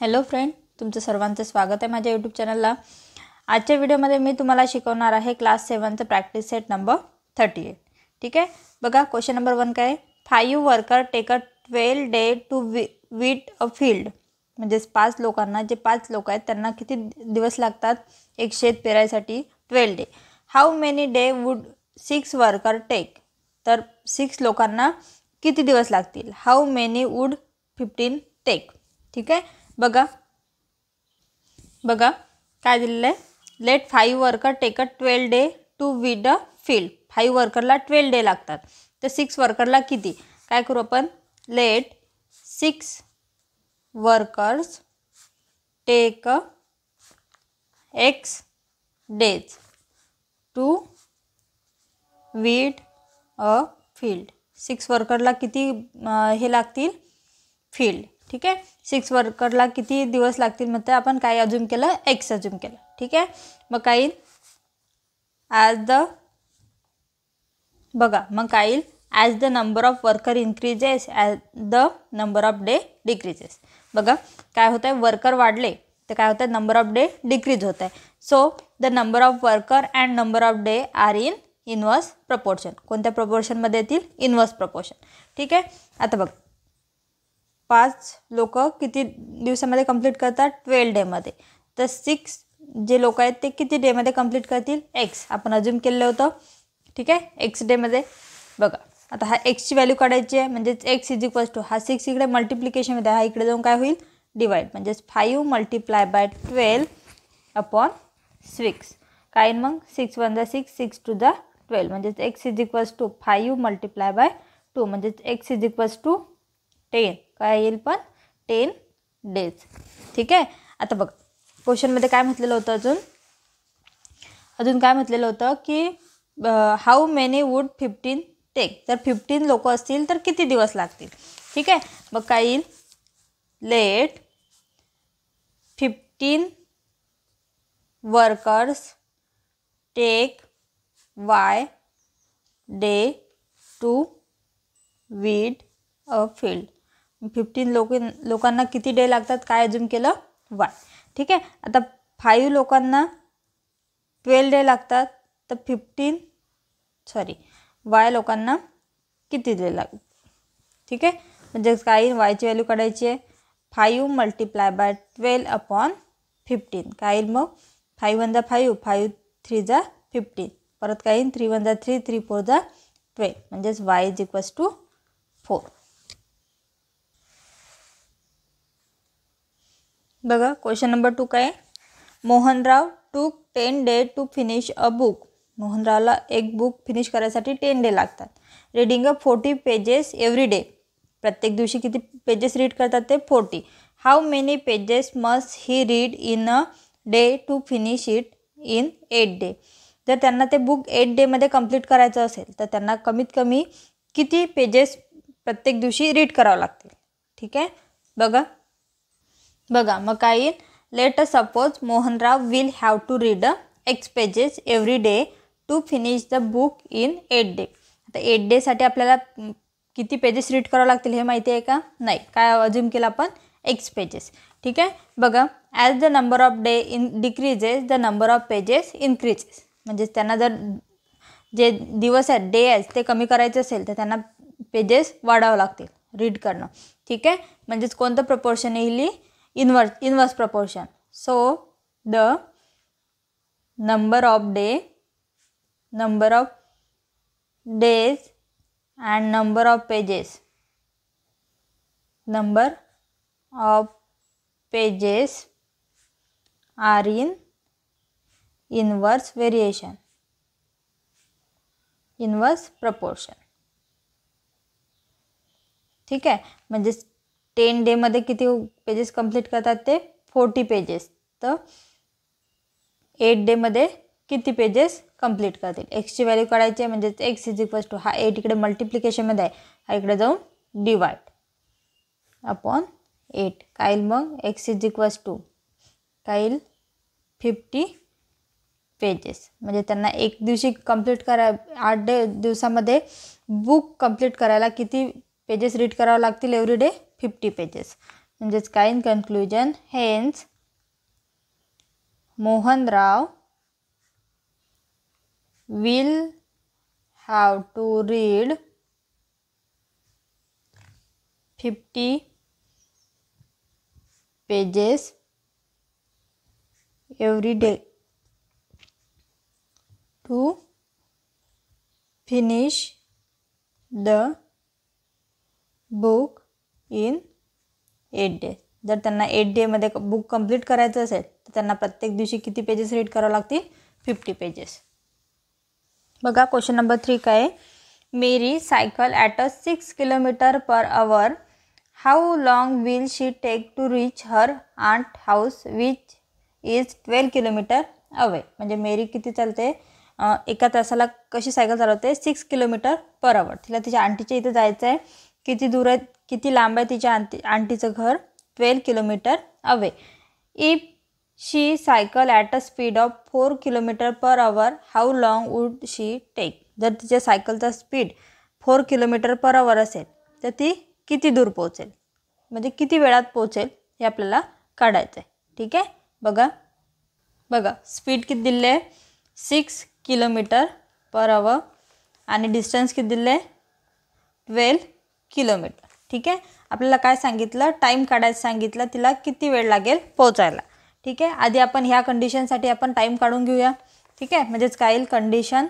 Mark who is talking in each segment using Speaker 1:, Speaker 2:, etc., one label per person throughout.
Speaker 1: Hello friend, तुमचं सर्वांचं स्वागत आहे माझ्या यूट्यूब चॅनलला। आजच्या व्हिडिओमध्ये मी तुम्हाला शिकवणार आहे क्लास 7चं प्रॅक्टिस सेट नंबर 38। ठीक आहे, बघा क्वेश्चन नंबर 1 काय आहे, 5 worker take a 12 day to weed a field. म्हणजे 5 लोकांना, जे 5 लोक आहेत त्यांना किती दिवस लागतात एक शेत पेरायसाठी? 12 day. How many day would 6 worker take? तर 6 लोकांना किती दिवस लागतील? How many would 15 take? ठीक आहे, बघा काय दिलेलं आहे, let 5 worker take a 12 day to weed a field. 5 वर्करला 12 डे लागतात, तर 6 वर्करला किती? काय करू आपण, let 6 workers take x days to weed a field. 6 वर्करला किती हे लागतील फील्ड? ठीक आहे, 6 वर्करला किती दिवस लागतील म्हणजे आपण काय अज्यूम केलं, x अज्यूम केलं। ठीक आहे, मग काय येईल, ॲज द, बघा मग काय येईल, as the number of worker increases as the number of day decreases. बघा काय होतं आहे, वर्कर वाढले तर काय होतं आहे, नंबर ऑफ डे डिक्रीज होत आहे। So the number of worker and number of day are in inverse proportion. कोणत्या प्रपोर्शनमध्ये येतील? Inverse proportion. ठीक आहे, आता बघ 5 लोक किती दिवसामध्ये कंप्लीट करतात? 12 डेमध्ये। तर 6 जे लोक आहेत ते किती डेमध्ये कंप्लीट करतील? x आपण अज्यूम केलं होतं। ठीक आहे, x डेमध्ये। बघा आता हा x ची व्हॅल्यू काढायची आहे, म्हणजेच x इज इक्वल्स टू, हा 6 इकडे मल्टिप्लिकेशनमध्ये, हा इकडे जाऊन काय होईल, डिवाइड, म्हणजेच 5 मल्टिप्लाय बाय 12 अपॉन 6। काय मग 6 1 6, 6 2 12, म्हणजेच x is equals to 5 multiply by 2, म्हणजेच x इज इक्वल्स टू 10। काय येईल पण 10 डेज। ठीक आहे, आता बघ क्वेश्चनमध्ये काय म्हटलेलं होतं, अजून काय म्हटलेलं होतं की हाऊ मेनी वुड 15 टेक? तर 15 लोक असतील तर किती दिवस लागतील? ठीक आहे, मग काय येईल, let 15 workers take y day to weed a field. 15 लोकांना किती डे लागतात? काय अज्यूम केलं, y। ठीक आहे, आता 5 लोकांना 12 डे लागतात, तर y लोकांना किती डे लागतात? ठीक आहे, म्हणजेच काय, y ची व्हॅल्यू काढायची आहे, 5 मल्टिप्लाय बाय 12 अपॉन 15। काय येईल मग, 5 1 5, 5 3 15, परत काय येईल, 3 1 3, 3 4 12, म्हणजेच y इज इक्वल्स टू 4। बघा क्वेश्चन नंबर 2 काय, Mohanrao took 10 day to finish a book. मोहनरावला एक बुक फिनिश करायसाठी 10 डे लागतात। Reading a 40 pages every day. प्रत्येक दिवशी किती पेजेस रीड करतात ते? 40। How many pages must he read in a day to finish it in 8 day? जर त्यांना ते बुक 8 डेमध्ये कंप्लीट करायचं असेल तर त्यांना कमीत कमी किती पेजेस प्रत्येक दिवशी रीड करावं लागतील? ठीक आहे, बघा मग काय येईल, let us suppose Mohanrao will have to read x pages every day to finish the book in 8 day. आता 8 डेसाठी आपल्याला किती पेजेस रीड करावं लागतील हे माहिती आहे का? नाही, काय अज्यूम केलं आपण, x पेजेस। ठीक आहे, बघा as the number of day decreases the number of pages increases. म्हणजेच त्यांना जर जे दिवस आहेत, डे आहेत, ते कमी करायचे असेल तर त्यांना पेजेस वाढावं लागतील रीड करणं। ठीक आहे, म्हणजेच कोणतं प्रपोर्शन येईल, inverse proportion. So the number of days and number of pages are in inverse proportion। ठीक आहे, म्हणजे 10 डेमध्ये किती पेजेस कंप्लीट करतात ते? 40 पेजेस। तर 8 डेमध्ये किती पेजेस कंप्लीट करतील? x ची व्हॅल्यू काढायची आहे, म्हणजे x इज इक्वल्स टू, हा 8 इकडे मल्टिप्लिकेशनमध्ये आहे, हा इकडे जाऊन डिवाइड अपॉन 8। काय येईल मग, x इज इक्वल्स टू काय येईल, 50 पेजेस। म्हणजे त्यांना एक दिवशी कंप्लीट 8 दिवसामध्ये बुक कंप्लीट करायला किती पेजेस रीड करावं लागतील एव्हरी डे? 50 पेजेस। म्हणजेच काय in conclusion hence Mohanrao will have to read 50 pages every day to finish the book in 8 days. जर त्यांना 8 डेमध्ये बुक कंप्लीट करायचं असेल तर त्यांना प्रत्येक दिवशी किती पेजेस रीड करावं लागतील? 50 पेजेस. बघा क्वेश्चन नंबर 3 काय आहे? Mary cycle at a 6 kilometre per hour. How long will she take to reach her aunt house which is 12 kilometre away. म्हणजे मेरी किती चालते? एका तासाला कशी सायकल चालवते? 6 किलोमीटर पर आवर. तिला तिच्या आंटीच्या इथे जायचं आहे. किती दूर आहे, किती लांब आहे तिच्या आंटीचं घर? 12 kilometre away. If she cycle at a speed of 4 kilometre per hour how long would she take. जर तिच्या सायकलचा स्पीड 4 किलोमीटर पर आवर असेल तर ती किती दूर पोहोचेल, म्हणजे किती वेळात पोहोचेल हे आपल्याला काढायचं आहे. ठीक आहे. बघा स्पीड किती दिले आहे? 6 किलोमीटर पर आवर आणि डिस्टन्स किती दिले आहे? 12 किलोमीटर. ठीक आहे. आपल्याला काय सांगितलं? टाईम काढायचं सांगितलं. तिला किती वेळ लागेल पोहोचायला. ठीक आहे. आधी आपण ह्या कंडिशनसाठी आपण टाईम काढून घेऊया. ठीक आहे. म्हणजेच काय येईल? कंडिशन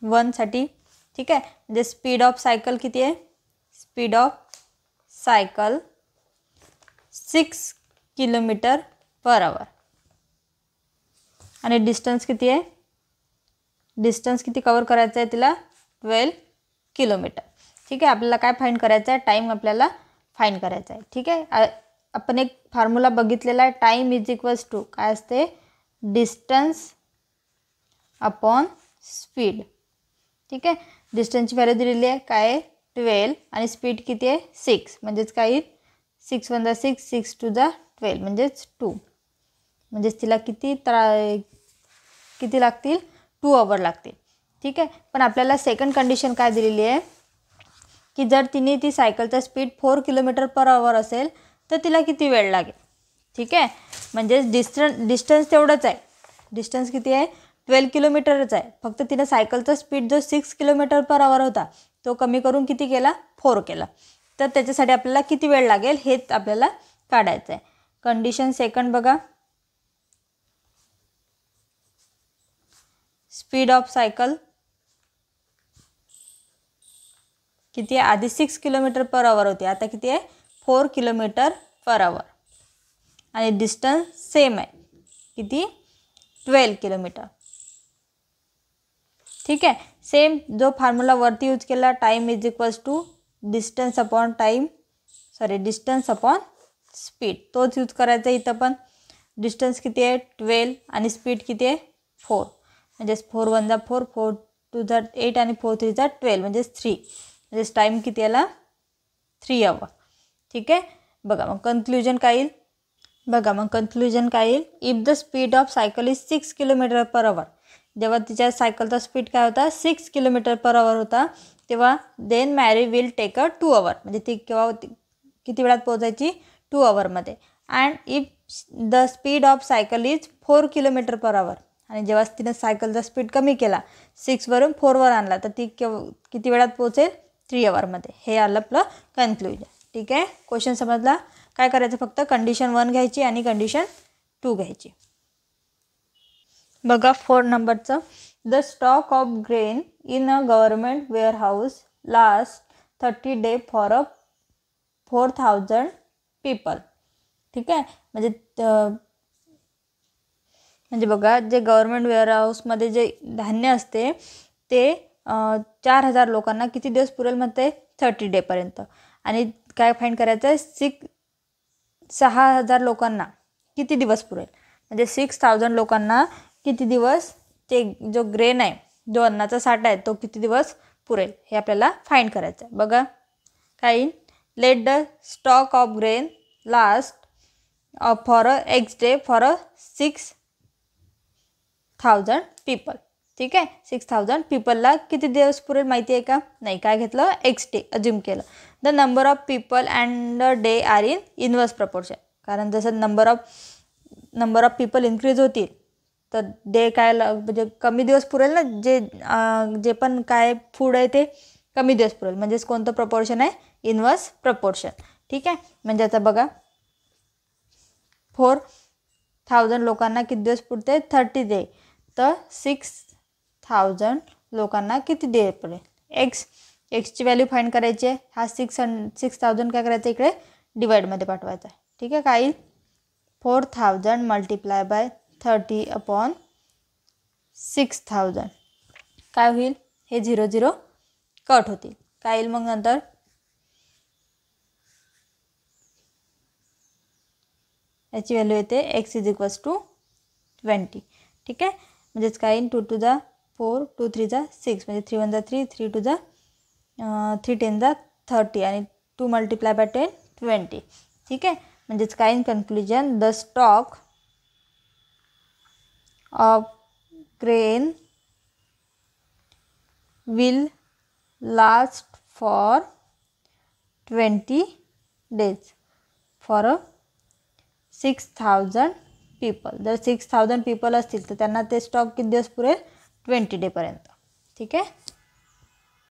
Speaker 1: 1 साठी. ठीक आहे. म्हणजे स्पीड ऑफ सायकल किती आहे? Speed of cycle 6 kilometre per hour आणि डिस्टन्स किती आहे? डिस्टन्स किती कवर करायचं आहे तिला? 12 किलोमीटर. ठीक आहे. आपल्याला काय फाइंड करायचं आहे? टाईम आपल्याला फाइंड करायचा आहे. ठीक आहे. आपण एक फॉर्म्युला बघितलेला आहे. टाईम इज इक्वल्स टू काय असते? Distance upon speed. ठीक आहे. डिस्टन्सची व्हॅल्यू दिलेली आहे काय आहे? 12 आणि स्पीड किती आहे? 6. म्हणजेच काय येईल? 6 1 6 6 2 12 म्हणजेच 2. म्हणजेच तिला किती लागतील? 2 आवर लागतील. ठीक आहे. पण आपल्याला सेकंड कंडिशन काय दिलेली आहे की जर तिने ती सायकलचा स्पीड 4 किलोमीटर पर आवर असेल तर तिला किती वेळ लागेल? ठीक आहे. म्हणजेच डिस्टन्स तेवढंच आहे. डिस्टन्स किती आहे? 12 किलोमीटरच आहे. फक्त तिनं सायकलचा स्पीड जो 6 किलोमीटर पर आवर होता तो कमी करून किती केला? 4 केला. तर त्याच्यासाठी आपल्याला किती वेळ लागेल हेच आपल्याला काढायचं आहे. कंडिशन सेकंड बघा. स्पीड ऑफ सायकल किती आहे? आधी 6 किलोमीटर पर आवर होती, आता किती आहे? 4 किलोमीटर पर आवर आणि डिस्टन्स सेम आहे. किती? 12 किलोमीटर. ठीक आहे. सेम जो फॉर्म्युला वरती यूज केला time is equals to distance upon distance upon speed तोच यूज करायचा इथं पण. डिस्टन्स किती आहे? 12 आणि स्पीड किती आहे? 4. म्हणजेच 4 1 4 4 2 8 आणि 4 3 12 म्हणजेच 3. म्हणजेच टाईम किती आला? 3 आवर. ठीक आहे. बघा मग कन्क्लुजन काय येईल? If the speed of cycle is 6 kilometre per आवर. जेव्हा तिच्या सायकलचा स्पीड काय होता? 6 किलोमीटर पर आवर होता तेव्हा देन मॅरी विल टेक अ 2 आवर. म्हणजे ती किती वेळात पोहोचायची? 2 आवरमध्ये. And if the speed of cycle is 4 kilometre per hour. आणि जेव्हा तिनं सायकलचा स्पीड कमी केला 6 वरून 4 वर आणला तर ती किती वेळात पोहोचेल? 3 आवरमध्ये. हे आलं आपलं कन्क्लुजन. ठीक आहे. क्वेश्चन समजला? काय करायचं? फक्त कंडिशन 1 घ्यायची आणि कंडिशन 2 घ्यायची. बघा 4 नंबरचं. The stock of grain in a government warehouse last 30 days for a 4000 people. ठीक आहे. म्हणजे बघा जे गव्हर्नमेंट वेअरहाऊसमध्ये जे धान्य असते ते 4000 लोकांना किती दिवस पुरेल म्हणते? 30 डेपर्यंत. आणि काय फाइंड करायचं आहे? 6000 लोकांना किती दिवस पुरेल? म्हणजे 6000 लोकांना किती दिवस ते जो ग्रेन आहे, जो अन्नाचा साठा आहे तो किती दिवस पुरेल हे आपल्याला फाइंड करायचं आहे. बघा काय? Let the stock of grain last for a x day for a 6000 people. ठीक आहे. 6000 पीपलला किती दिवस पुरेल माहिती आहे का? नाही. काय घेतलं? एक्स डे अज्युम केलं. The number of people and the day are in inverse proportion. कारण जसं नंबर ऑफ पीपल इन्क्रीज होतील तर डे काय म्हणजे कमी दिवस पुरेल ना, जे पण काय फूड आहे ते कमी दिवस पुरेल. म्हणजेच कोणतं प्रपोर्शन आहे, इन्वर्स प्रपोर्शन. ठीक आहे. म्हणजे आता बघा 4,000 लोकांना किती दिवस पुरते, 30 डे. तर 6,000 लोकांना किती डे पडेल. एक्सची व्हॅल्यू फाईंड करायची आहे. हा 6,000 काय करायचं, इकडे डिवाईडमध्ये पाठवायचा आहे. ठीक आहे. काय येईल, 4,000 मल्टिप्लाय बाय 30 अपॉन 6,000 काय होईल, हे 0 0 कट होतील. काय येईल मग नंतर, याची व्हॅल्यू येते x इज इक्वल्स टू 20. ठीक आहे. म्हणजेच काय येईल, 2 टू जा 4, 2 3 जा 6, म्हणजे 3 1 जा 3, 3 2 जा 3 10 जा 30 आणि 2 मल्टिप्लाय बाय 10 20. ठीक आहे. म्हणजेच काय in conclusion, the stock of grain will last for 20 days for 6,000 people. जर 6,000 पीपल असतील तर त्यांना ते स्टॉक किती दिवस पुरेल, 20 डेपर्यंत. ठीक आहे.